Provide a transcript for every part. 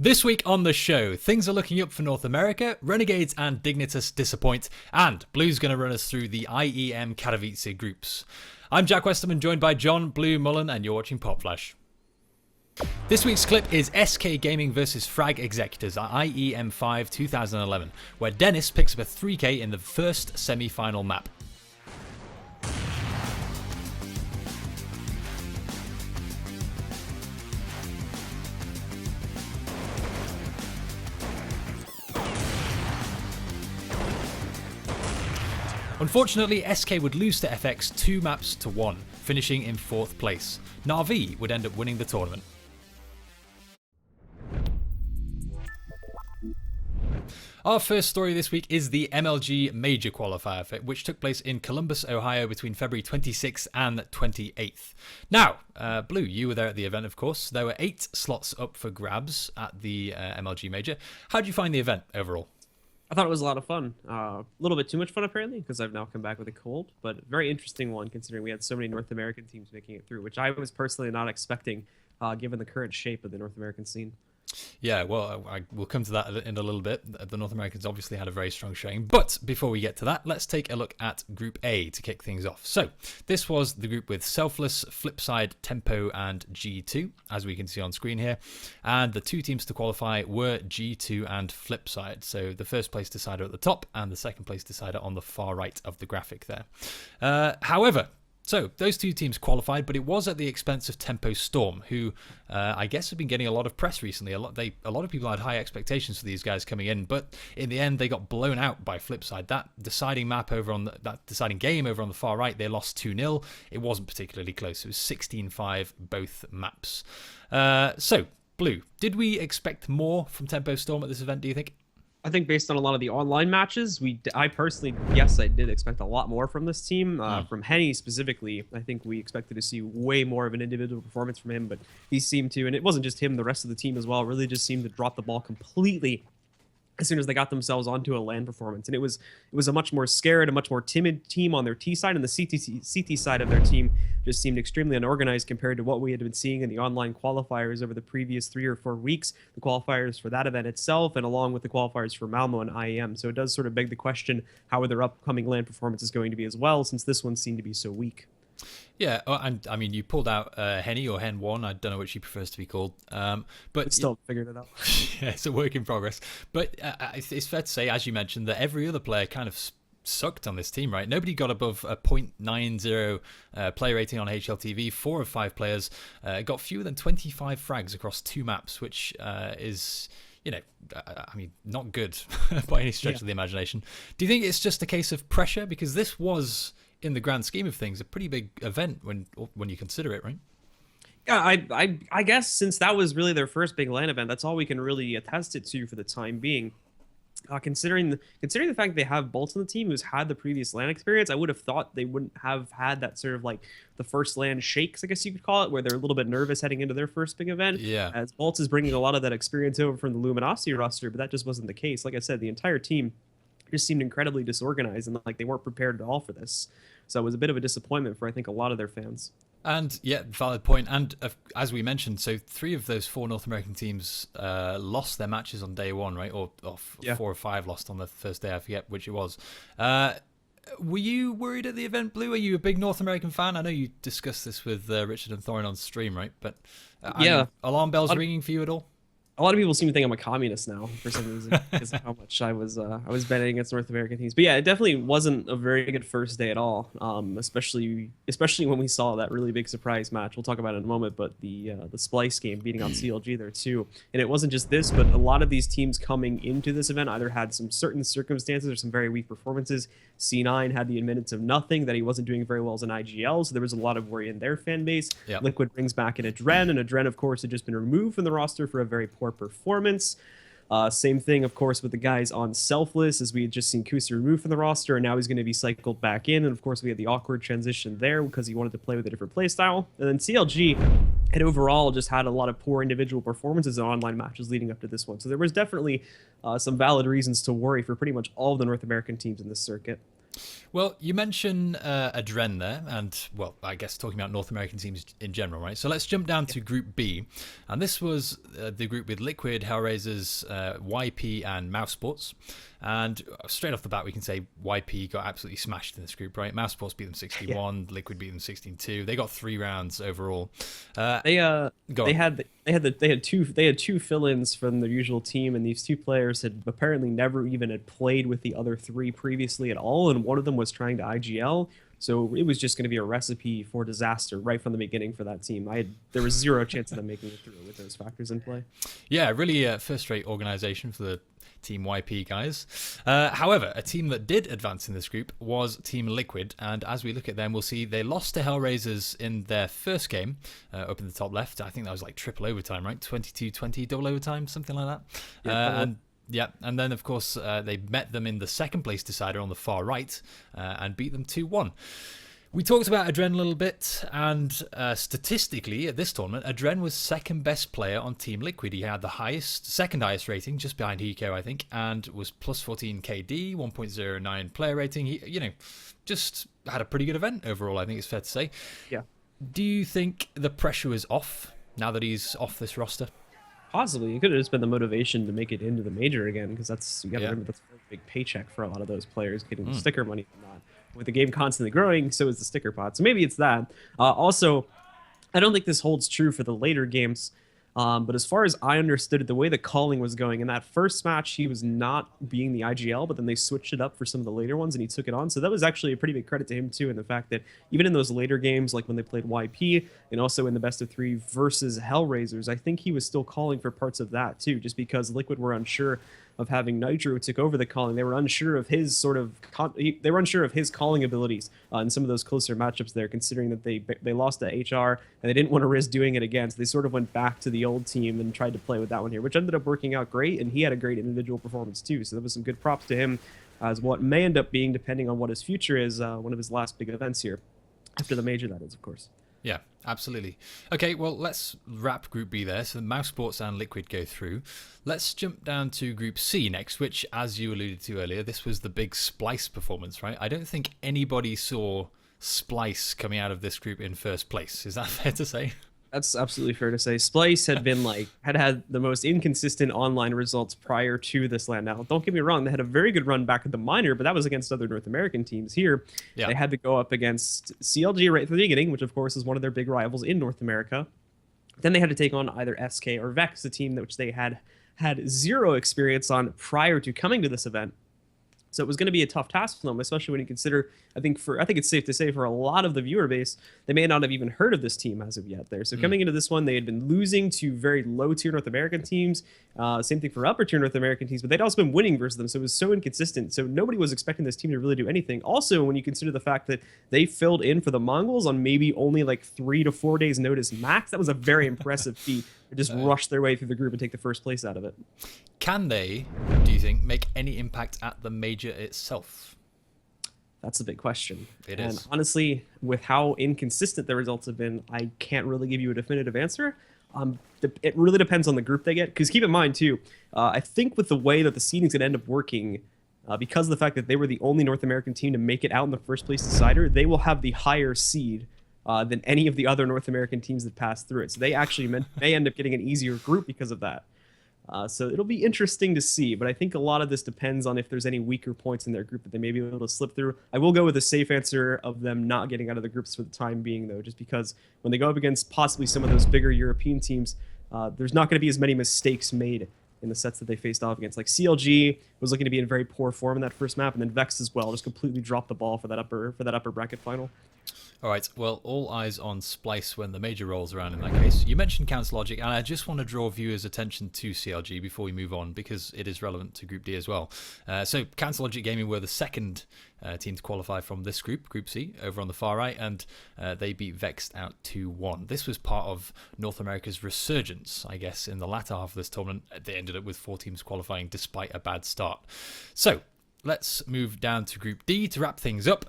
This week on the show, things are looking up for North America, Renegades and Dignitas disappoint, and Blue's going to run us through the IEM Katowice groups. I'm Jack Westerman, joined by John Blue Mullen, and you're watching PopFlash. This week's clip is SK Gaming versus Frag Executors at IEM 5 2011, where Dennis picks up a 3k in the first semi-final map. Unfortunately, SK would lose to FX 2 maps to 1, finishing in 4th place. Na'Vi would end up winning the tournament. Our first story this week is the MLG Major Qualifier, which took place in Columbus, Ohio between February 26th and 28th. Now, Blue, you were there at the event, of course. There were 8 slots up for grabs at the MLG Major. How did you find the event overall? I thought it was a lot of fun. A little bit too much fun, apparently, because I've now come back with a cold, but very interesting one considering we had so many North American teams making it through, which I was personally not expecting, given the current shape of the North American scene. Yeah, well, we'll come to that in a little bit. The North Americans obviously had a very strong showing. But before we get to that, let's take a look at Group A to kick things off. So this was the group with Selfless, Flipside, Tempo, and G2, as we can see on screen here. And the 2 teams to qualify were G2 and Flipside. So the first place decider at the top and the second place decider on the far right of the graphic there. However, so those 2 teams qualified, but it was at the expense of Tempo Storm, who I guess have been getting a lot of press recently. A lot of people had high expectations for these guys coming in, but in the end they got blown out by Flipside. That deciding game over on the far right, they lost 2-0. It wasn't particularly close. It was 16-5 both maps. So Blue, did we expect more from Tempo Storm at this event, do you think? I think based on a lot of the online matches, I personally, yes, I did expect a lot more from this team. From Henny specifically, I think we expected to see way more of an individual performance from him, but he seemed to, and it wasn't just him, the rest of the team as well, really just seemed to drop the ball completely as soon as they got themselves onto a LAN performance. And it was a much more scared, a much more timid team on their T side, and the CT side of their team just seemed extremely unorganized compared to what we had been seeing in the online qualifiers over the previous 3 or 4 weeks, the qualifiers for that event itself, and along with the qualifiers for Malmo and IEM. So it does sort of beg the question, how are their upcoming LAN performances going to be as well, since this one seemed to be so weak? Yeah, and I mean, you pulled out Henny or Hen 1. I don't know which he prefers to be called. But still figured it out. Yeah, it's a work in progress. But it's fair to say, as you mentioned, that every other player kind of sucked on this team, right? Nobody got above a 0.90 play rating on HLTV. 4 of 5 players got fewer than 25 frags across 2 maps, which is, you know, I mean, not good by any stretch of the imagination. Do you think it's just a case of pressure? Because this was, in the grand scheme of things, a pretty big event when you consider it, right? Yeah, I guess since that was really their first big LAN event, that's all we can really attest it to for the time being. Considering the fact they have Bolt on the team who's had the previous LAN experience, I would have thought they wouldn't have had that sort of like the first LAN shakes, I guess you could call it, where they're a little bit nervous heading into their first big event. Yeah. As Bolt is bringing a lot of that experience over from the Luminosity roster, but that just wasn't the case. Like I said, the entire team just seemed incredibly disorganized and like they weren't prepared at all for this. So it was a bit of a disappointment for, I think, a lot of their fans. And yeah, valid point. And as we mentioned, so 3 of those 4 North American teams lost their matches on day 1, right? Or 4 or 5 lost on the first day. I forget which it was. Were you worried at the event, Blue? Are you a big North American fan? I know you discussed this with Richard and Thorin on stream, right? But yeah, alarm bells ringing for you at all? A lot of people seem to think I'm a communist now for some reason because of how much I was betting against North American teams. But yeah, it definitely wasn't a very good first day at all. Especially when we saw that really big surprise match. We'll talk about it in a moment. But the Splyce game beating out CLG there too. And it wasn't just this, but a lot of these teams coming into this event either had some certain circumstances or some very weak performances. C9 had the admittance of nothing, that he wasn't doing very well as an IGL, so there was a lot of worry in their fan base. Yep. Liquid brings back an Adren, and Adren, of course, had just been removed from the roster for a very poor performance. Same thing, of course, with the guys on Selfless, as we had just seen Kusi removed from the roster, and now he's going to be cycled back in. And of course, we had the awkward transition there because he wanted to play with a different playstyle. And then CLG had overall just had a lot of poor individual performances in online matches leading up to this one. So there was definitely some valid reasons to worry for pretty much all of the North American teams in this circuit. Well, you mentioned Adren there, and, well, I guess talking about North American teams in general, right? So let's jump down to Group B. And this was the group with Liquid, Hellraisers, YP, and Mouse Sports. And straight off the bat, we can say YP got absolutely smashed in this group, right? Mouse Sports beat them 61, Liquid beat them 16-2. They got 3 rounds overall. They had two fill-ins from their usual team, and these two players had apparently never even had played with the other 3 previously at all, and one of them was trying to IGL. So it was just going to be a recipe for disaster right from the beginning for that team. There was 0 chance of them making it through with those factors in play. Yeah, really first-rate organization for the Team YP guys. However, a team that did advance in this group was Team Liquid, and as we look at them, we'll see they lost to Hellraisers in their first game, up in the top left. I think that was like triple overtime, right? 22-20 double overtime, something like that. And then, of course, they met them in the second place decider on the far right and beat them 2-1. We talked about Adren a little bit, and statistically at this tournament, Adren was second best player on Team Liquid. He had the second highest rating, just behind Hiko, I think, and was plus 14 KD, 1.09 player rating. He, just had a pretty good event overall, I think it's fair to say. Yeah. Do you think the pressure is off now that he's off this roster? Possibly. It could have just been the motivation to make it into the major again, because you got to remember that's a big paycheck for a lot of those players, getting sticker money and not. With the game constantly growing, so is the sticker pot. So maybe it's that. Also, I don't think this holds true for the later games. But as far as I understood it, the way the calling was going in that first match, he was not being the IGL, but then they switched it up for some of the later ones, and he took it on. So that was actually a pretty big credit to him too, in the fact that even in those later games, like when they played YP, and also in the best of 3 versus Hellraisers, I think he was still calling for parts of that too, just because Liquid were unsure of having Nitro took over the calling. They were unsure of his calling abilities in some of those closer matchups there, considering that they lost to HR and they didn't want to risk doing it again. So they sort of went back to the old team and tried to play with that one here, which ended up working out great. And he had a great individual performance too. So that was some good props to him as what may end up being, depending on what his future is, one of his last big events here after the major, that is, of course. Yeah, absolutely. Okay, well, let's wrap Group B there. So the Mouse Sports and Liquid go through. Let's jump down to Group C next, which, as you alluded to earlier, this was the big Splyce performance, right? I don't think anybody saw Splyce coming out of this group in first place. Is that fair to say? That's absolutely fair to say. Splyce had been had the most inconsistent online results prior to this land. Now, don't get me wrong, they had a very good run back at the minor, but that was against other North American teams. Here, they had to go up against CLG right from the beginning, which of course is one of their big rivals in North America. Then they had to take on either SK or Vex, a team which they had 0 experience on prior to coming to this event. So it was going to be a tough task for them, especially when you consider, I think it's safe to say for a lot of the viewer base, they may not have even heard of this team as of yet there. So coming into this one, they had been losing to very low tier North American teams. Same thing for upper tier North American teams, but they'd also been winning versus them. So it was so inconsistent. So nobody was expecting this team to really do anything. Also, when you consider the fact that they filled in for the Mongols on maybe only like 3 to 4 days notice max, that was a very impressive feat. They just rush their way through the group and take the first place out of it. Can they, do you think, make any impact at the major itself? That's a big question. It and is. Honestly, with how inconsistent the results have been, I can't really give you a definitive answer. It really depends on the group they get. Because keep in mind, too, I think with the way that the seeding's going to end up working, because of the fact that they were the only North American team to make it out in the first place decider, they will have the higher seed than any of the other North American teams that passed through it. So they actually may end up getting an easier group because of that. So it'll be interesting to see, but I think a lot of this depends on if there's any weaker points in their group that they may be able to slip through. I will go with a safe answer of them not getting out of the groups for the time being, though, just because when they go up against possibly some of those bigger European teams, there's not going to be as many mistakes made in the sets that they faced off against. Like CLG was looking to be in very poor form in that first map, and then Vex as well just completely dropped the ball for that upper bracket final. All right, well, all eyes on Splyce when the major rolls around in that case. You mentioned Council Logic, and I just want to draw viewers' attention to CLG before we move on, because it is relevant to Group D as well. So Council Logic Gaming were the second team to qualify from this group, Group C, over on the far right, and they beat Vexed out 2-1. This was part of North America's resurgence, I guess, in the latter half of this tournament. They ended up with 4 teams qualifying despite a bad start. So let's move down to Group D to wrap things up.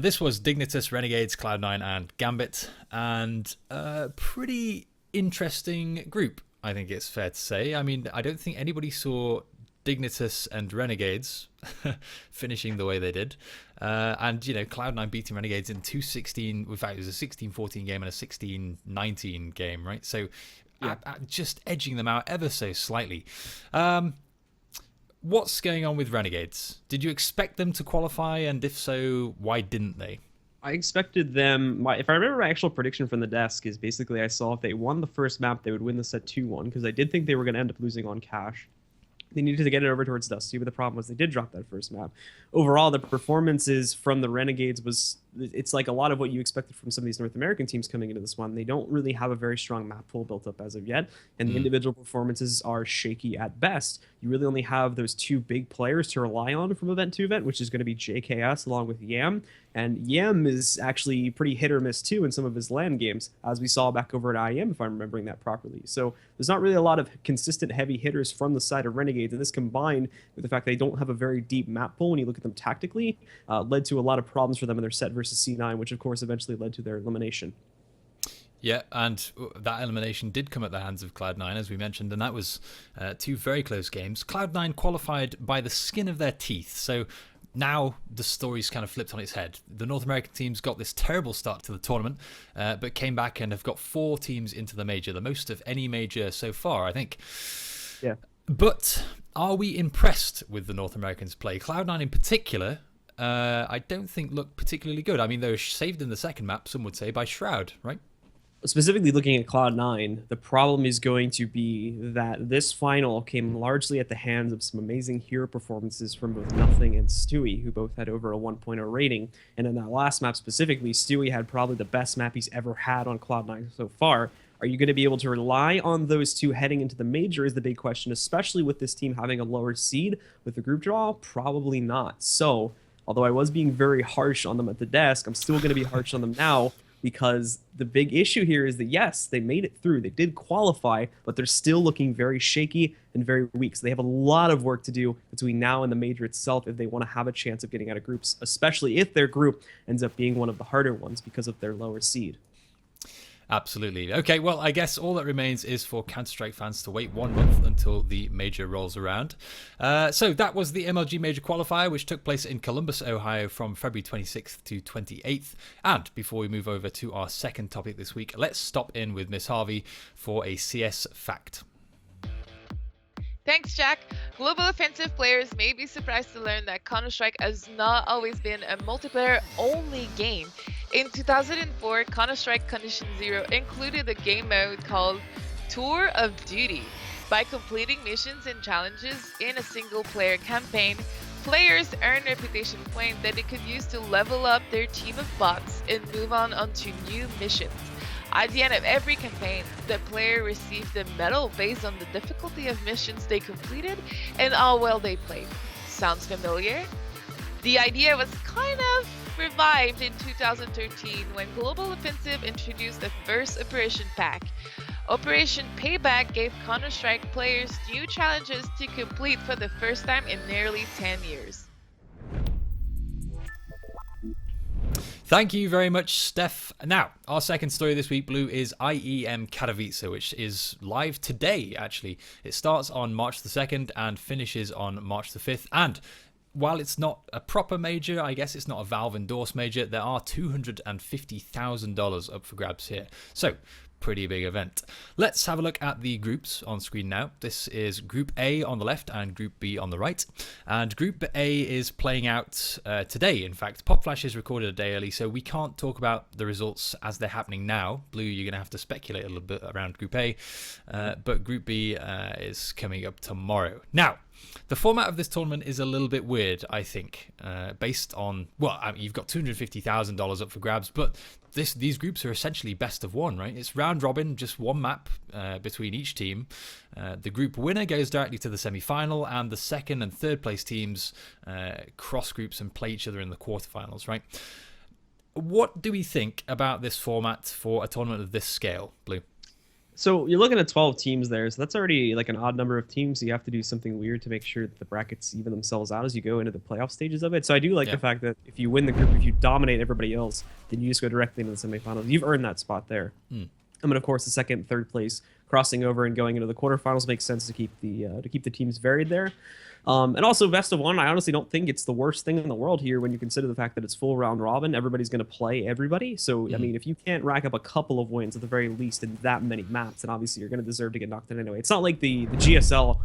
This was Dignitas, Renegades, Cloud9, and Gambit, and a pretty interesting group, I think it's fair to say. I mean, I don't think anybody saw Dignitas and Renegades finishing the way they did. And, you know, Cloud9 beating Renegades in 2-16. In fact, it was a 16-14 game and a 16-19 game, right? So just edging them out ever so slightly. What's going on with Renegades? Did you expect them to qualify? And if so, why didn't they? I expected them. If I remember, my actual prediction from the desk is basically I saw if they won the first map, they would win the set 2-1 because I did think they were going to end up losing on cash. They needed to get it over towards Dusty, but the problem was they did drop that first map. Overall, the performances from the Renegades it's like a lot of what you expected from some of these North American teams coming into this one. They don't really have a very strong map pool built up as of yet, and the individual performances are shaky at best. You really only have those two big players to rely on from event to event, which is going to be JKS along with Yam. And Yam is actually pretty hit or miss too in some of his LAN games, as we saw back over at IEM, if I'm remembering that properly. So there's not really a lot of consistent heavy hitters from the side of Renegades, and this combined with the fact they don't have a very deep map pool when you look at them tactically, led to a lot of problems for them in their set versus C9, which of course eventually led to their elimination. Yeah, and that elimination did come at the hands of Cloud9, as we mentioned, and that was two very close games. Cloud9 qualified by the skin of their teeth, so now the story's kind of flipped on its head. The North American teams got this terrible start to the tournament, but came back and have got 4 teams into the major, the most of any major so far, I think. Yeah. But are we impressed with the North Americans' play? Cloud9 in particular, I don't think looked particularly good. I mean, they were saved in the second map, some would say, by Shroud, right? Specifically looking at Cloud9, the problem is going to be that this final came largely at the hands of some amazing hero performances from both Nothing and Stewie, who both had over a 1.0 rating. And in that last map specifically, Stewie had probably the best map he's ever had on Cloud9 so far. Are you going to be able to rely on those two heading into the major is the big question, especially with this team having a lower seed with the group draw? Probably not. So, although I was being very harsh on them at the desk, I'm still going to be harsh on them now, because the big issue here is that, yes, they made it through. They did qualify, but they're still looking very shaky and very weak. So they have a lot of work to do between now and the major itself if they want to have a chance of getting out of groups, especially if their group ends up being one of the harder ones because of their lower seed. Absolutely. Okay, well, I guess all that remains is for Counter-Strike fans to wait 1 month until the major rolls around. So that was the MLG Major Qualifier, which took place in Columbus, Ohio from February 26th to 28th. And before we move over to our second topic this week, let's stop in with Miss Harvey for a CS fact. Thanks, Jack. Global offensive players may be surprised to learn that Counter-Strike has not always been a multiplayer-only game. In 2004, Counter-Strike Condition Zero included a game mode called Tour of Duty. By completing missions and challenges in a single-player campaign, players earn reputation points that they could use to level up their team of bots and move on onto new missions. At the end of every campaign, the player received a medal based on the difficulty of missions they completed and how well they played. Sounds familiar? The idea was kind of revived in 2013 when Global Offensive introduced the first Operation Pack. Operation Payback gave Counter-Strike players new challenges to complete for the first time in nearly 10 years. Thank you very much, Steph. Now, our second story this week, Blue, is IEM Katowice, which is live today, actually. It starts on March the 2nd and finishes on March the 5th. And while it's not a proper major, I guess it's not a Valve-endorsed major, there are $250,000 up for grabs here. So, pretty big event. Let's have a look at the groups on screen now. This is Group A on the left and Group B on the right. And Group A is playing out today, in fact. PopFlash is recorded a day early, so we can't talk about the results as they're happening now. Blue, you're going to have to speculate a little bit around Group A, but Group B is coming up tomorrow. Now, the format of this tournament is a little bit weird, I think, based on, well, I mean, you've got $250,000 up for grabs, but these groups are essentially best of one, right? It's round robin, just one map between each team. The group winner goes directly to the semi-final, and the second and third place teams cross groups and play each other in the quarterfinals, right? What do we think about this format for a tournament of this scale, Blue? So you're looking at 12 teams there, so that's already like an odd number of teams. So you have to do something weird to make sure that the brackets even themselves out as you go into the playoff stages of it. So I do like the fact that if you win the group, if you dominate everybody else, then you just go directly into the semifinals. You've earned that spot there. I mean, of course, the second and third place crossing over and going into the quarterfinals makes sense to keep the teams varied there. And also best of one, I honestly don't think it's the worst thing in the world here when you consider the fact that it's full round robin. Everybody's going to play everybody. So, I mean, if you can't rack up a couple of wins at the very least in that many maps, then obviously you're going to deserve to get knocked out anyway. It's not like the GSL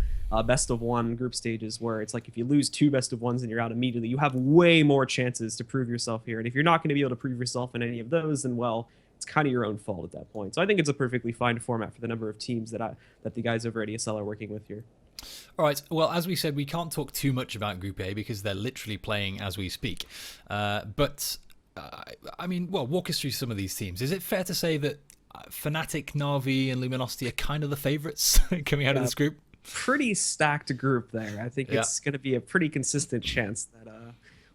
best of one group stages where it's like if you lose 2 best of ones and you're out immediately, you have way more chances to prove yourself here. And if you're not going to be able to prove yourself in any of those, then well, it's kind of your own fault at that point. So I think it's a perfectly fine format for the number of teams that the guys over at ESL are working with here. All right. Well, as we said, we can't talk too much about Group A because they're literally playing as we speak. But I mean, well, walk us through some of these teams. Is it fair to say that Fnatic, Na'Vi, and Luminosity are kind of the favorites coming out of this group? Pretty stacked group there. I think it's going to be a pretty consistent chance that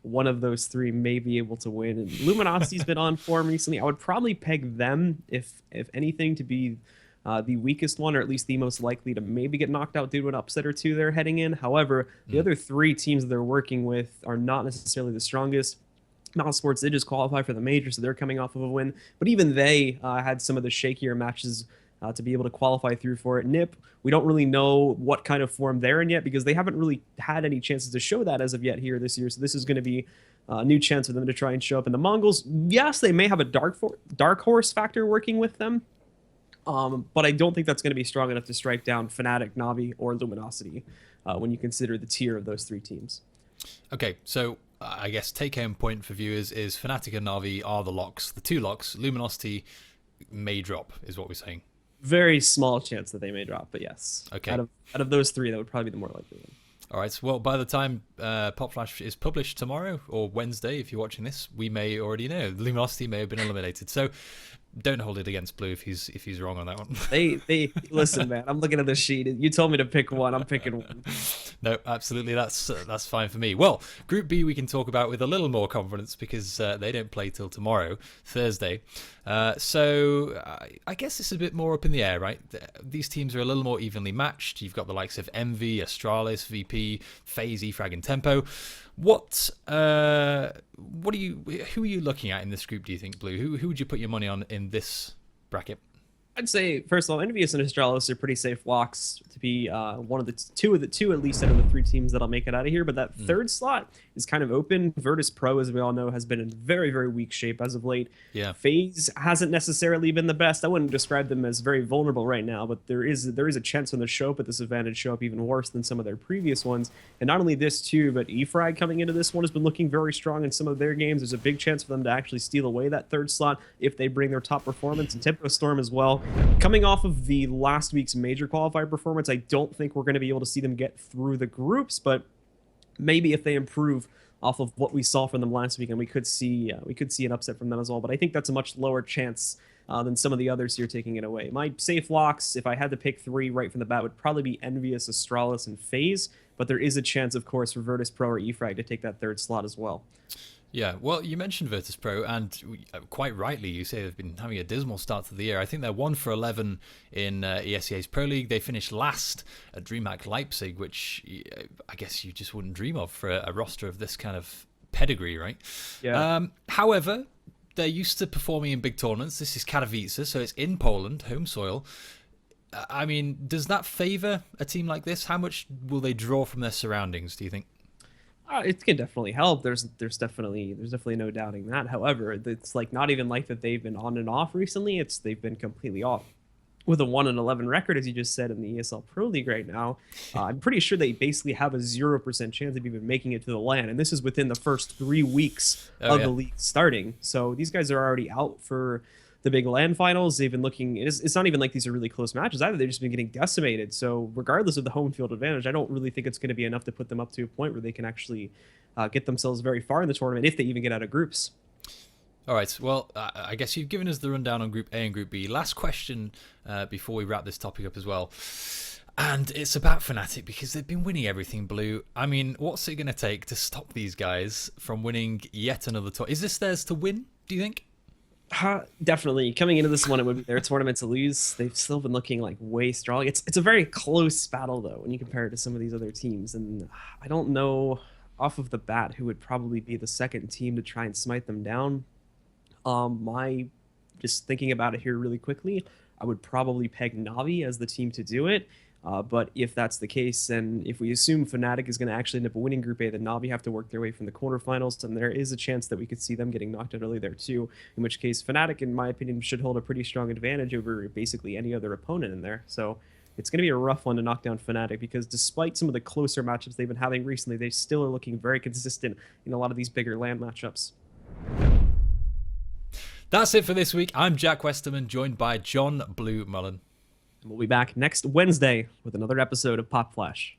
one of those 3 may be able to win. And Luminosity's been on form recently. I would probably peg them, if anything, to be the weakest one, or at least the most likely to maybe get knocked out due to an upset or 2 they're heading in. However, the other 3 teams they're working with are not necessarily the strongest. Mountain Sports did just qualify for the major, so they're coming off of a win. But even they had some of the shakier matches to be able to qualify through for it. NIP, we don't really know what kind of form they're in yet because they haven't really had any chances to show that as of yet here this year. So this is going to be a new chance for them to try and show up. And the Mongols, yes, they may have a dark horse factor working with them, but I don't think that's going to be strong enough to strike down Fnatic, Na'Vi, or Luminosity when you consider the tier of those 3 teams. Okay, so I guess take-home point for viewers is Fnatic and Na'Vi are the locks. The 2 locks. Luminosity may drop, is what we're saying. Very small chance that they may drop, but yes. Okay. Out of those 3, that would probably be the more likely one. All right. Well, by the time PopFlash is published tomorrow or Wednesday, if you're watching this, we may already know Luminosity may have been eliminated. So don't hold it against Blue if he's wrong on that one. They listen, man. I'm looking at the sheet. You told me to pick one. I'm picking one. No, absolutely. That's fine for me. Well, Group B we can talk about with a little more confidence because they don't play till tomorrow, Thursday. So I guess it's a bit more up in the air, right? These teams are a little more evenly matched. You've got the likes of Envy, Astralis, VP, FaZe, Frag, and Tempo. Who are you looking at in this group, do you think, Blue? Who would you put your money on in this bracket? I'd say, first of all, Envious and Astralis are pretty safe locks to be one of the two at least out of the 3 teams that'll make it out of here. But that 3rd slot is kind of open. Virtus.Pro, as we all know, has been in very, very weak shape as of late. Yeah. FaZe hasn't necessarily been the best. I wouldn't describe them as very vulnerable right now, but there is a chance when they show up at this event and show up even worse than some of their previous ones. And not only this too, but Frag coming into this one has been looking very strong in some of their games. There's a big chance for them to actually steal away that 3rd slot if they bring their top performance, and Tempo Storm as well. Coming off of the last week's major qualifier performance, I don't think we're going to be able to see them get through the groups, but maybe if they improve off of what we saw from them last week, and we could see an upset from them as well. But I think that's a much lower chance than some of the others here taking it away. My safe locks, if I had to pick 3 right from the bat, would probably be Envious, Astralis, and FaZe. But there is a chance, of course, for Virtus.Pro or Frag to take that 3rd slot as well. Yeah, well, you mentioned Virtus.Pro, and quite rightly, you say they've been having a dismal start to the year. I think they're 1 for 11 in ESEA's Pro League. They finished last at DreamHack Leipzig, which I guess you just wouldn't dream of for a roster of this kind of pedigree, right? Yeah. However, they're used to performing in big tournaments. This is Katowice, so it's in Poland, home soil. I mean, does that favor a team like this? How much will they draw from their surroundings, do you think? It can definitely help. There's definitely no doubting that. However, it's like not even like that they've been on and off recently. They've been completely off. With a 1-11 record, as you just said, in the ESL Pro League right now, I'm pretty sure they basically have a 0% chance of even making it to the LAN, and this is within the first 3 weeks of the league starting. So these guys are already out for the big LAN finals. They've been looking, it's not even like these are really close matches either. They've just been getting decimated. So regardless of the home field advantage, I don't really think it's going to be enough to put them up to a point where they can actually get themselves very far in the tournament if they even get out of groups. All right, well, I guess you've given us the rundown on Group A and Group B. Last question before we wrap this topic up as well. And it's about Fnatic because they've been winning everything, Blue. I mean, what's it going to take to stop these guys from winning yet another tournament? Is this theirs to win, do you think? Definitely. Coming into this one, it would be their tournament to lose. They've still been looking like way strong. It's a very close battle, though, when you compare it to some of these other teams. And I don't know off of the bat who would probably be the second team to try and smite them down. Just thinking about it here really quickly, I would probably peg Na'Vi as the team to do it. But if that's the case, and if we assume Fnatic is going to actually end up winning Group A, then Navi have to work their way from the quarterfinals, and there is a chance that we could see them getting knocked out early there too, in which case Fnatic, in my opinion, should hold a pretty strong advantage over basically any other opponent in there. So it's going to be a rough one to knock down Fnatic, because despite some of the closer matchups they've been having recently, they still are looking very consistent in a lot of these bigger LAN matchups. That's it for this week. I'm Jack Westerman, joined by John Blue Mullen. And we'll be back next Wednesday with another episode of PopFlash.